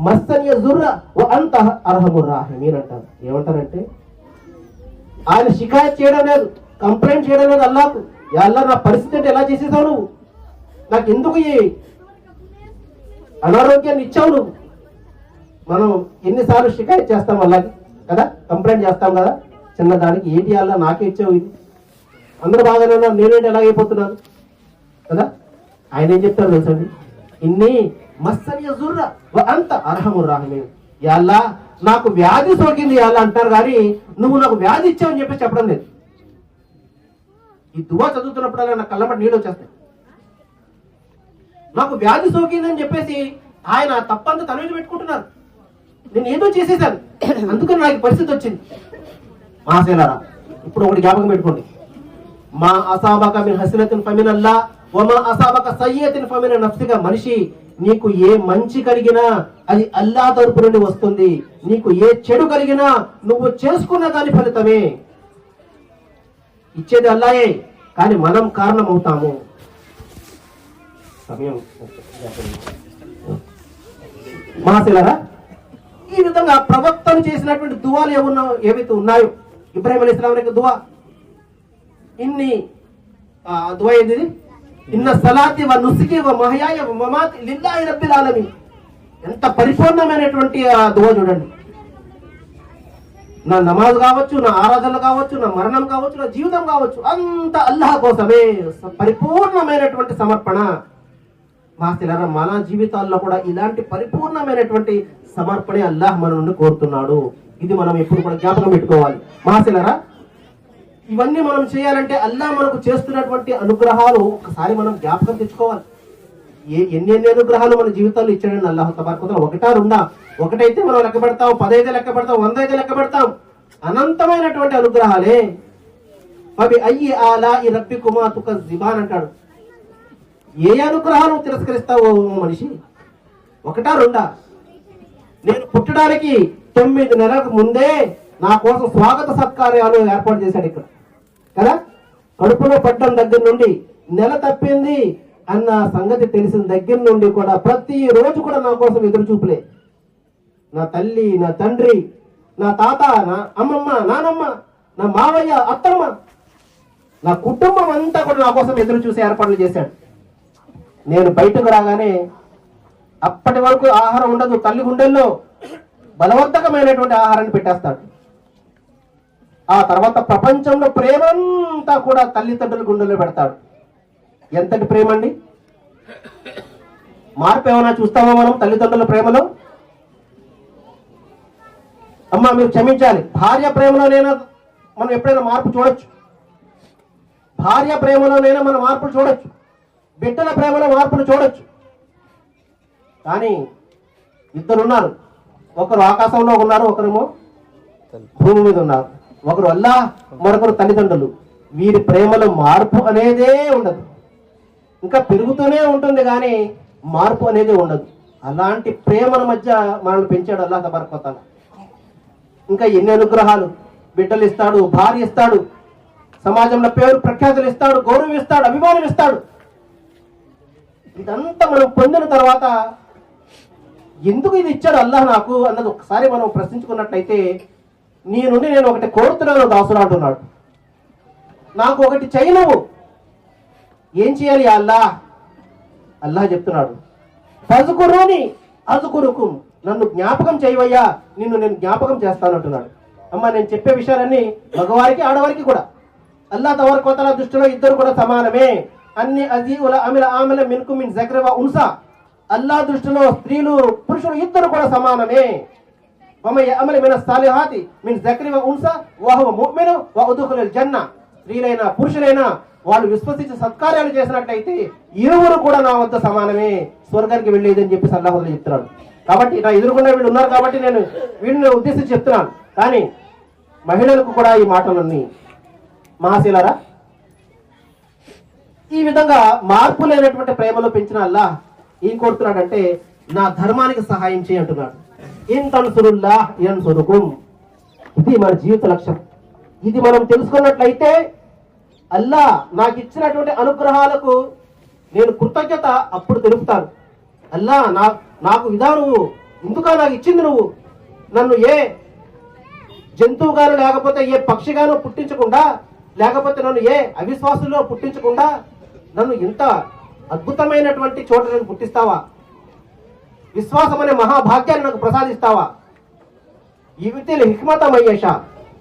మస్తనియ జుర్ర వ అంత అర్హముర్ రాహిమీన్ అంటారు. ఏమంటారంటే ఆయన షికాయత్ చేయడం లేదు, కంప్లైంట్ చేయడం లేదు అల్లాహకు. యా అల్లాహ్, నా పరిస్థితి అంటే ఎలా చేసేసావు నువ్వు, నాకు ఎందుకు ఈ అనారోగ్యాన్ని ఇచ్చావు నువ్వు. మనం ఎన్నిసార్లు షికాయత్ చేస్తాం అల్లాహకి కదా, కంప్లైంట్ చేస్తాం కదా, చిన్నదానికి ఏంటి అల్లాహ్ నాకే ఇచ్చావు ఇది, అందరూ బాగానే ఉన్నారు, నేనేంటి ఎలాగైపోతున్నాను కదా. ఆయన ఏం చెప్తారు తెలుసండి, ఇన్ని మస్తనియ జుర్ర వ అంత అర్హముర్ రాహిమీన్. యా అల్లాహ్, నాకు వ్యాధి సోకింది యా అల్లాహ్ అంటారు, కానీ నువ్వు నాకు వ్యాధి ఇచ్చావని చెప్పి చెప్పడం లేదు. ఈ దువా చదువుతున్నప్పుడల్లా నాకు కళ్ళమటి నీళ్ళు వచ్చేస్తాయి. నాకు వ్యాధి సోకిందని చెప్పేసి ఆయన తప్పంతా తన మీద పెట్టుకుంటున్నారు. నేను ఏదో చేసేసాను, అందుకని నాకు పరిస్థితి వచ్చింది. మహాశైలారా, ఇప్పుడు ఒకటి జ్ఞాపకం పెట్టుకోండి, మా అసాబక మిన్ హసనతిన్ ఫమిన్ అల్లాహ్ వమా అసాబక సయ్యతిన్ ఫమిన్ నఫ్సిక. మనిషి, నీకు ఏ మంచి కలిగినా అది అల్లాహ్ తరపు నుండి వస్తుంది, నీకు ఏ చెడు కలిగినా నువ్వు చేసుకున్న దాని ఫలితమే. ఇచ్చేది అల్లాహే, కానీ మనం కారణం అవుతాము. సమయం మహాశిలరా, ఈ విధంగా ప్రవక్తలు చేసినటువంటి దువాలు ఏవైతే ఉన్నాయో, ఇబ్రాహిం అలైహిస్సలాం యొక్క దువా, ఇన్ని దువా ఏంది, ఇన్న సలాతి వ నుస్కి వ మహయాయ వ మమాతి లిల్లాహి రబ్బిల్ ఆలమీన్. ఎంత పరిపూర్ణమైనటువంటి ఆ దువా చూడండి. నా నమాజ్ కావచ్చు, నా ఆరాధన కావచ్చు, నా మరణం కావచ్చు, నా జీవితం కావచ్చు, అంత అల్లాహ్ కోసమే పరిపూర్ణమైనటువంటి సమర్పణ. మహాశిలరా, మన జీవితాల్లో కూడా ఇలాంటి పరిపూర్ణమైనటువంటి సమర్పణే అల్లాహ్ మన నుండి కోరుతున్నాడు. ఇది మనం ఎప్పుడు కూడా జ్ఞాపకం పెట్టుకోవాలి. మహాశిలరా, ఇవన్నీ మనం చేయాలంటే అల్లాహ్ మనకు చేస్తున్నటువంటి అనుగ్రహాలు ఒకసారి మనం జ్ఞాపకం తెచ్చుకోవాలి. ఎన్ని అనుగ్రహాలు మన జీవితాల్లో ఇచ్చాడని అల్లాహ్ తబారక వ తఆలా. ఒకటా రెండా? ఒకటైతే మనం లెక్క పెడతాం, 10 అయితే లెక్క పెడతాం, 100 అయితే లెక్క పెడతాం. అనంతమైనటువంటి అనుగ్రహాలే. ఫబి అయ్యి ఆలాఇ రబ్బికుమా తుకజ్జిబాన్ అంటాడు. ఏ అనుగ్రహాలు తిరస్కరిస్తావో మనిషి? ఒకటా రెండా? నేను పుట్టడానికి 9 నెలలకు ముందే నా కోసం స్వాగత సత్కార్యాలు ఏర్పాటు చేశాడు ఇక్కడ కదా. కడుపులో పడ్డం దగ్గర నుండి, నెల తప్పింది అన్న సంగతి తెలిసిన దగ్గర నుండి కూడా ప్రతి రోజు కూడా నా కోసం ఎదురు చూపులే. నా తల్లి, నా తండ్రి, నా తాత, నా అమ్మమ్మ, నానమ్మ, నా మావయ్య, అత్తమ్మ, నా కుటుంబం అంతా కూడా నా కోసం ఎదురు చూసి ఏర్పాట్లు చేశాడు. నేను బయటకు రాగానే అప్పటి వరకు ఆహారం ఉండదు, తల్లి గుండెల్లో బలవర్ధకమైనటువంటి ఆహారాన్ని పెట్టేస్తాడు. ఆ తర్వాత ప్రపంచంలో ప్రేమంతా కూడా తల్లిదండ్రుల గుండెల్లో పెడతాడు. ఎంతటి ప్రేమ అండి! మార్పు ఏమైనా చూస్తామా మనం తల్లిదండ్రుల ప్రేమలో? అమ్మ మీరు క్షమించాలి, భార్య ప్రేమలోనైనా మనం ఎప్పుడైనా మార్పు చూడొచ్చు. భార్య ప్రేమలోనైనా మనం మార్పులు చూడొచ్చు, బిడ్డల ప్రేమలో మార్పులు చూడొచ్చు. కానీ ఇద్దరు ఉన్నారు, ఒకరు ఆకాశంలో ఉన్నారు, ఒకరేమో భూమి మీద ఉన్నారు. ఒకరు అల్లాహ్, మరొకరు తల్లిదండ్రులు. వీరి ప్రేమలో మార్పు అనేదే ఉండదు, ఇంకా పెరుగుతూనే ఉంటుంది కానీ మార్పు అనేది ఉండదు. అలాంటి ప్రేమల మధ్య మనల్ని పెంచాడు అల్లాహ్ తబారక వ తఆలా. ఇంకా ఎన్ని అనుగ్రహాలు! బిడ్డలు ఇస్తాడు, భార్య ఇస్తాడు, సమాజంలో పేరు ప్రఖ్యాతులు ఇస్తాడు, గౌరవం ఇస్తాడు, అభిమానం ఇస్తాడు. ఇదంతా మనం పొందిన తర్వాత ఎందుకు ఇది ఇచ్చాడు అల్లాహ్ నాకు అన్నది ఒకసారి మనం ప్రశ్నించుకున్నట్లయితే, నీ నుండి నేను ఒకటి కోరుతున్నాను దాసుడు అంటున్నాడు. నాకు ఒకటి చెయ్యి, నువ్వు ఏం చేయాలి అల్లాహ్? అల్లాహ్ చెప్తున్నాడు, ఫజ్కురూని అజ్కురుకుం, నన్ను జ్ఞాపకం చేయవయ్యా, నిన్ను నేను జ్ఞాపకం చేస్తాను అంటున్నాడు. అమ్మ నేను చెప్పే విషయాలన్నీ మగవారికి ఆడవారికి కూడా అల్లాహ్ తబారక వ తఆలా దృష్టిలో ఇద్దరు కూడా సమానమే. అన్ని అజీఉల అమిల ఆమల మిన్కుం మిన్ జక్రి వ ఉన్సా, అల్లాహ్ దృష్టిలో స్త్రీలు పురుషులు ఇద్దరు కూడా సమానమే. వమన్ యఅమల్ మిన సాలిహాతి మిన్ జక్రి వ ఉన్సా వహువ ముమిను వ ఉద్ఖులుల్ జన్న, స్త్రీలైనా పురుషులైనా వాళ్ళు విశ్వసించి సత్కార్యాలు చేసినట్లయితే ఇరువురు కూడా నా వద్ద సమానమే, స్వర్గానికి వెళ్ళేదని చెప్పి అల్లాహ్ చెప్తున్నాడు. కాబట్టి నా ఎదురుకుండా వీళ్ళు ఉన్నారు కాబట్టి నేను వీళ్ళని ఉద్దేశించి చెప్తున్నాను. కానీ మహిళలకు కూడా ఈ మాటలన్నీ మహాశీలారా, ఈ విధంగా మార్పు లేనటువంటి ప్రేమలో పెంచిన అల్లాహ్ ఏం కోరుతున్నాడంటే, నా ధర్మానికి సహాయం చేయి అంటున్నాడు. ఇన్ తన్సురుల్లాహ్ యన్సురుకుం. ఇది మన జీవిత లక్ష్యం. ఇది మనం తెలుసుకున్నట్లయితే అల్లాహ్ నాకు ఇచ్చినటువంటి అనుగ్రహాలకు నేను కృతజ్ఞత అప్పుడు తెలుపుతాను. అల్లాహ్ నాకు ఇదా, నువ్వు ఇందుక నాకు ఇచ్చింది, నువ్వు నన్ను ఏ జంతువుగాను లేకపోతే ఏ పక్షిగాను పుట్టించకుండా, లేకపోతే నన్ను ఏ అవిశ్వాసుల్లో పుట్టించకుండా నన్ను ఇంత అద్భుతమైనటువంటి చోట నేను పుట్టిస్తావా? విశ్వాసం అనే మహాభాగ్యాన్ని నాకు ప్రసాదిస్తావా? యుతిల్ హిక్మత మయ్యేషా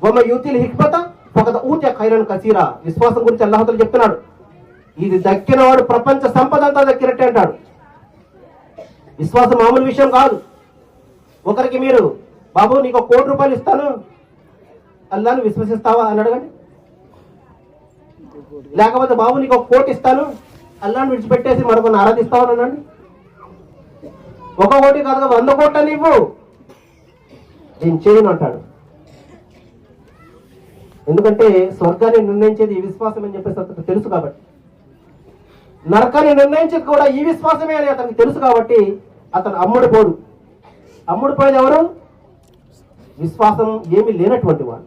వమ యుతిల్ హిక్మత ఫకద్ ఊతియ ఖైరన్ కసీరా. విశ్వాసం గురించి అల్లాహ్ తఆలా చెప్తున్నాడు, ఇది దక్కినవాడు ప్రపంచ సంపద అంతా దక్కినట్టే అంటాడు. విశ్వాసం మామూలు విషయం కాదు. ఒకరికి మీరు బాబు నీకు 1 కోటి రూపాయలు ఇస్తాను, అల్లాహ్ని విశ్వసిస్తావా అని అడగండి. లేకపోతే బాబు నీకు 1 కోటి ఇస్తాను, అల్లాహ్ని విడిచిపెట్టేసి మరొకరిని ఆరాధిస్తావా అని అనండి. 1 కోటి కాదు, 100 కోట్లని ఇవ్వు, నేను చేయను అంటాడు. ఎందుకంటే స్వర్గాన్ని నిర్ణయించేది ఈ విశ్వాసం అని చెప్పేసి అతనికి తెలుసు కాబట్టి, నరకాన్ని నిర్ణయించేది కూడా ఈ విశ్వాసమే అని అతనికి తెలుసు కాబట్టి అతను అమ్ముడుపోడు. అమ్ముడుపోయేది ఎవరు? విశ్వాసం ఏమీ లేనటువంటి వాడు.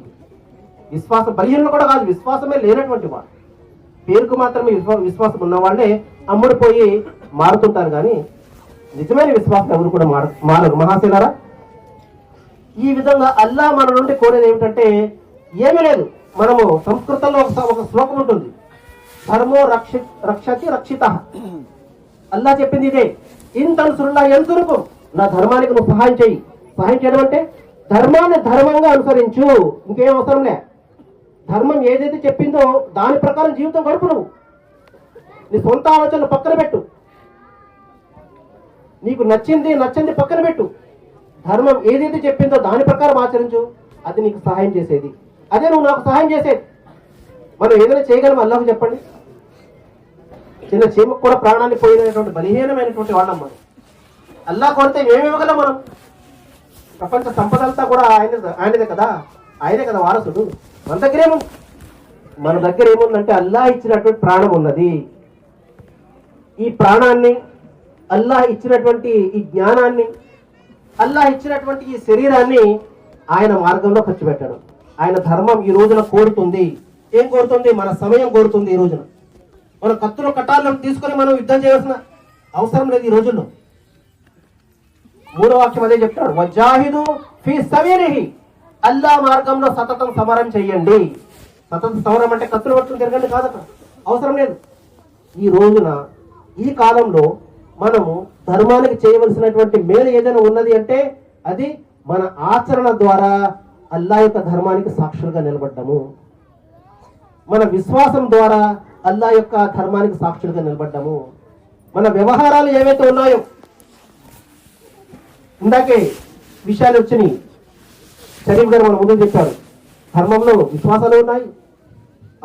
విశ్వాసం బలహీనలు కూడా కాదు, విశ్వాసమే లేనటువంటి వాడు. పేరుకు మాత్రమే విశ్వాసం ఉన్న వాళ్ళే అమ్ముడుపోయి మారుతుంటారు, కానీ నిజమైన విశ్వాసం ఎవరు కూడా మారరు. మహాశీలారా, ఈ విధంగా అల్లాహ్ మన నుండి కోరేది ఏమిటంటే ఏమీ లేదు. మనము సంస్కృతంలో ఒక శ్లోకం ఉంటుంది, ధర్మో రక్షతి రక్షిత. అల్లాహ్ చెప్పింది ఇదే, ఇన్ తన్సురుల్లాహ్ యన్సురుకుం, నా ధర్మానికి నువ్వు సహాయం చేయి. సహాయం చేయడం అంటే ధర్మాన్ని ధర్మంగా అనుసరించు, ఇంకేం అవసరం లే. ధర్మం ఏదైతే చెప్పిందో దాని ప్రకారం జీవితం గడుపు. నువ్వు నీ సొంత ఆలోచనలు పక్కన పెట్టు, నీకు నచ్చింది పక్కన పెట్టు. ధర్మం ఏదైతే చెప్పిందో దాని ప్రకారం ఆచరించు, అది నీకు సహాయం చేసేది. అదే నువ్వు నాకు సహాయం చేసేది. మనం ఏదైనా చేయగలం అల్లాహ్కు చెప్పండి. చిన్న చీమకు కూడా ప్రాణాన్ని పోయినటువంటి బలహీనమైనటువంటి వాళ్ళం మనం. అల్లాహ్ కొడితే ఏమివ్వగలం మనం? ప్రపంచ సంపద అంతా కూడా ఆయనదే కదా, ఆయనే కదా వారసుడు. మన దగ్గర ఏముందంటే అల్లాహ్ ఇచ్చినటువంటి ప్రాణం ఉన్నది. ఈ ప్రాణాన్ని, అల్లాహ్ ఇచ్చినటువంటి ఈ జ్ఞానాన్ని, అల్లాహ్ ఇచ్చినటువంటి ఈ శరీరాన్ని ఆయన మార్గంలో ఖర్చు పెట్టడం. ఆయన ధర్మం ఈ రోజున కోరుతుంది. ఏం కోరుతుంది? మన సమయం కోరుతుంది. ఈ రోజున మనం కత్తులు కట్టాలను తీసుకొని మనం యుద్ధం చేయాల్సిన అవసరం లేదు ఈ రోజుల్లో. 3వ వాక్యం అదే చెప్తాడు, వజాహిదు ఫీ సబీలిహి, అల్లాహ్ మార్గంలో సతతం సమరం చెయ్యండి. సతతం సమరం అంటే కత్తులు పట్టుకుని తిరగండి కాదట, అవసరం లేదు. ఈ రోజున ఈ కాలంలో మనము ధర్మానికి చేయవలసినటువంటి మేలు ఏదైనా ఉన్నది అంటే అది మన ఆచరణ ద్వారా అల్లా యొక్క ధర్మానికి సాక్షులుగా నిలబడ్డాము. మన విశ్వాసం ద్వారా అల్లా యొక్క ధర్మానికి సాక్షులుగా నిలబడ్డాము. మన వ్యవహారాలు ఏవైతే ఉన్నాయో, ఇందాకే విషయాలు వచ్చినాయి, షరీఫ్ గారు మన ముందు చెప్పారు. ధర్మంలో విశ్వాసాలు ఉన్నాయి,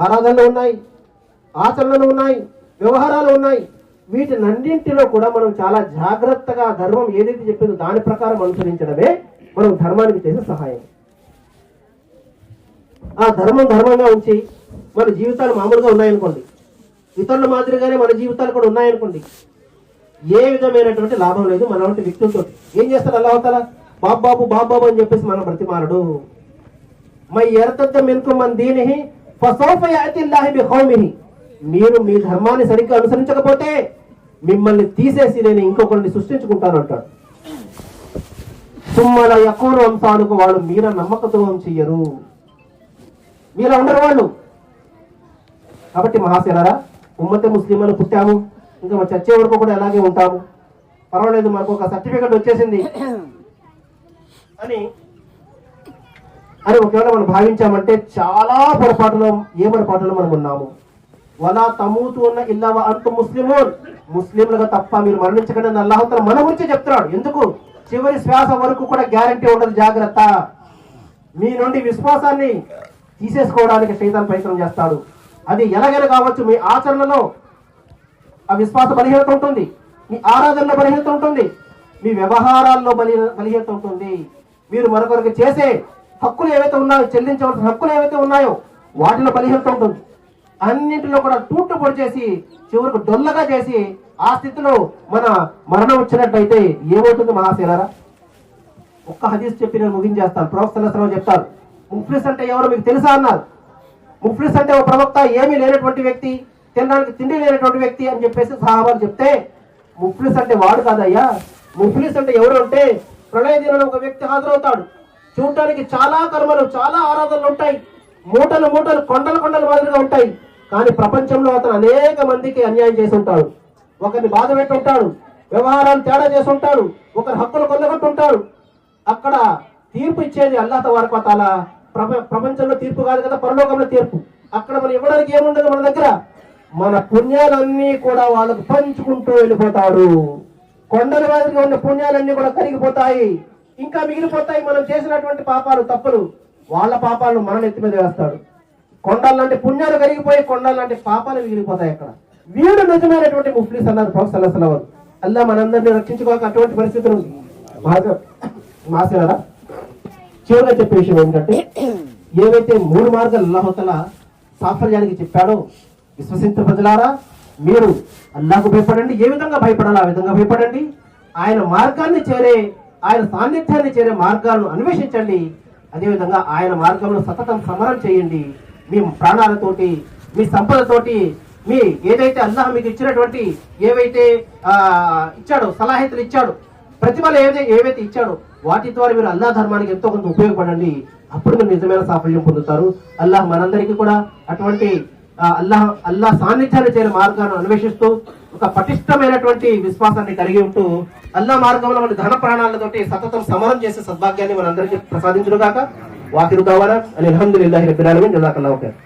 ఆరాధనలు ఉన్నాయి, ఆచరణలు ఉన్నాయి, వ్యవహారాలు ఉన్నాయి. వీటినన్నింటిలో కూడా మనం చాలా జాగ్రత్తగా ధర్మం ఏదైతే చెప్పిందో దాని ప్రకారం అనుసరించడమే మనం ధర్మానికి చేసే సహాయం. ఆ ధర్మం ధర్మంగా ఉంచి మన జీవితాలు మామూలుగా ఉన్నాయనుకోండి, ఇతరుల మాదిరిగానే మన జీవితాలు కూడా ఉన్నాయనుకోండి, ఏ విధమైనటువంటి లాభం లేదు. మన వంటి వ్యక్తులతో ఏం చేస్తారు, అల్లాహ్ తఆలా బాబాబు బాబాబు అని చెప్పేసి మనం బ్రతిమాలడు. మై యర్తద్ద మిన్కుమ్ మన్ దీనిహి ఫసౌఫ యఅతిల్లాహు బిఖౌమిహి. మీరు మీ ధర్మాన్ని సరిగ్గా అనుసరించకపోతే మిమ్మల్ని తీసేసి నేను ఇంకొకరిని సృష్టించుకుంటాను అంటాడు. సుమ్మల యకూను అంశాలకు వాళ్ళు మీర నమ్మకత్వం చెయ్యరు, మీలా ఉండరు వాళ్ళు. కాబట్టి మహాశిరారా, ఉమ్మతే ముస్లింలు పుట్టాము, ఇంకా మా చచ్చే వరకు కూడా అలాగే ఉంటాము, పర్వాలేదు మనకు ఒక సర్టిఫికెట్ వచ్చేసింది అని ఒకవేళ మనం భావించామంటే చాలా పొరపాటులో మనం ఉన్నాము. వలా తమూతున్న ఇల్లా వ అంతుం ముస్లిమూన్. ముస్లింలుగా తప్ప మీరు మరణించకండి అని అల్లాహ్ తఆలా మన గురించి చెప్తున్నాడు. ఎందుకు? చివరి శ్వాస వరకు కూడా గ్యారంటీ ఉండదు, జాగ్రత్త. మీ నుండి విశ్వాసాన్ని తీసేసుకోవడానికి శైతాన్ ప్రయత్నం చేస్తాడు. అది ఎలాగైనా కావచ్చు. మీ ఆచరణలో ఆ విశ్వాస బలహీనత ఉంటుంది, మీ ఆరాధనలో బలహీనత ఉంటుంది, మీ వ్యవహారాల్లో బలహీనత ఉంటుంది. మీరు మరొకరికి చేసే హక్కులు ఏవైతే ఉన్నాయో, చెల్లించవలసిన హక్కులు ఏవైతే ఉన్నాయో వాటిలో బలహీనత ఉంటుంది. అన్నింటిలో కూడా టూట్టు పొడి చేసి చివరికి డొల్లగా చేసి ఆ స్థితిలో మన మరణం వచ్చినట్టయితే ఏమవుతుంది మహాశీలారా? ఒక్క హదీస్ చెప్పి నేను ముగించేస్తాను. ప్రవక్త సల్లల్లాహు అలైహి వసల్లం చెప్తారు, ముఫ్లిస్ అంటే ఎవరో మీకు తెలుసా అన్నారు. ముఫ్లిస్ అంటే ఒక ప్రవక్త ఏమీ లేనటువంటి వ్యక్తి, తినడానికి తిండి లేనటువంటి వ్యక్తి అని చెప్పేసి సహాబాలు చెప్తే, ముఫ్లిస్ అంటే వాడు కాదయ్యా. ముఫ్లిస్ అంటే ఎవరు అంటే, ప్రళయ దినాన ఒక వ్యక్తి హాజరవుతాడు. చూడటానికి చాలా కర్మలు, చాలా ఆరాధనలు ఉంటాయి, మూటలు మూటలు, కొండలు కొండలు మాదిరిగా ఉంటాయి. కానీ ప్రపంచంలో అతను అనేక మందికి అన్యాయం చేసి ఉంటాడు, ఒకరిని బాధ పెట్టి ఉంటాడు, వ్యవహారాలు తేడా చేసి ఉంటాడు, ఒకరి హక్కులు కొల్లగొట్టుంటాడు. అక్కడ తీర్పు ఇచ్చేది అల్లాహ్ తబారక వ తఆలా. ప్రపంచంలో తీర్పు కాదు కదా, పరలోకంలో తీర్పు. అక్కడ మనం ఇవ్వడానికి ఏముండదు మన దగ్గర. మన పుణ్యాలన్నీ కూడా వాళ్ళకు పంచుకుంటూ వెళ్ళిపోతాడు. కొండల మాదిరిగా ఉన్న పుణ్యాలన్నీ కూడా కరిగిపోతాయి, ఇంకా మిగిలిపోతాయి. మనం చేసినటువంటి పాపాలు, తప్పులు, వాళ్ళ పాపాలను మన నెత్తి మీద వేస్తాడు. కొండల లాంటి పుణ్యాలు కరిగిపోయి కొండల లాంటి పాపాలు మిగిలిపోతాయి అక్కడ. వీడు నిజమైనటువంటి ముఫ్లిస్ అన్నారు ప్రవక్త సల్లల్లాహు అలైహి వసల్లం. అల్లా మనందరినీ రక్షించుకోక అటువంటి పరిస్థితులు ఉంది. మాసినారా, చివరిగా చెప్పే విషయం ఏంటంటే, ఏవైతే 3 మార్గాలు అల్లాహ్ తఆలా సాఫల్యానికి చెప్పాడో, విశ్వసించే ప్రజలారా మీరు అల్లాహ్కు భయపడండి. ఏ విధంగా భయపడాలో ఆ విధంగా భయపడండి. ఆయన మార్గాన్ని చేరే, ఆయన సాన్నిధ్యాన్ని చేరే మార్గాలను అన్వేషించండి. అదేవిధంగా ఆయన మార్గంలో సతతం సమరం చేయండి. మీ ప్రాణాలతోటి, మీ సంపదతోటి, మీ ఏదైతే అల్లాహ్ మీకు ఇచ్చినటువంటి ఏవైతే ఇచ్చాడో, సలాహితులు ఇచ్చాడో, ప్రతిభలు ఏవైతే ఇచ్చాడో వాటి ద్వారా మీరు అల్లాహ్ ధర్మానికి ఎంతో కొంత ఉపయోగపడండి. అప్పుడు మీరు నిజమైన సాఫల్యం పొందుతారు. అల్లాహ్ మనందరికీ కూడా అటువంటి అల్లాహ్ సాన్నిధ్యాన్ని చేరే మార్గాన్ని అన్వేషిస్తూ ఒక పటిష్టమైనటువంటి విశ్వాసాన్ని కలిగి ఉంటూ అల్లాహ్ మార్గంలో మన ధన ప్రాణాలతోటి సతతం సమరం చేసే సద్భాగ్యాన్ని మనందరికీ ప్రసాదించును గాక. వాఖిరు దావానా అల్హమ్దులిల్లాహి రబ్బిల్ ఆలమీన్. జజాకల్లాహు ఖైర్.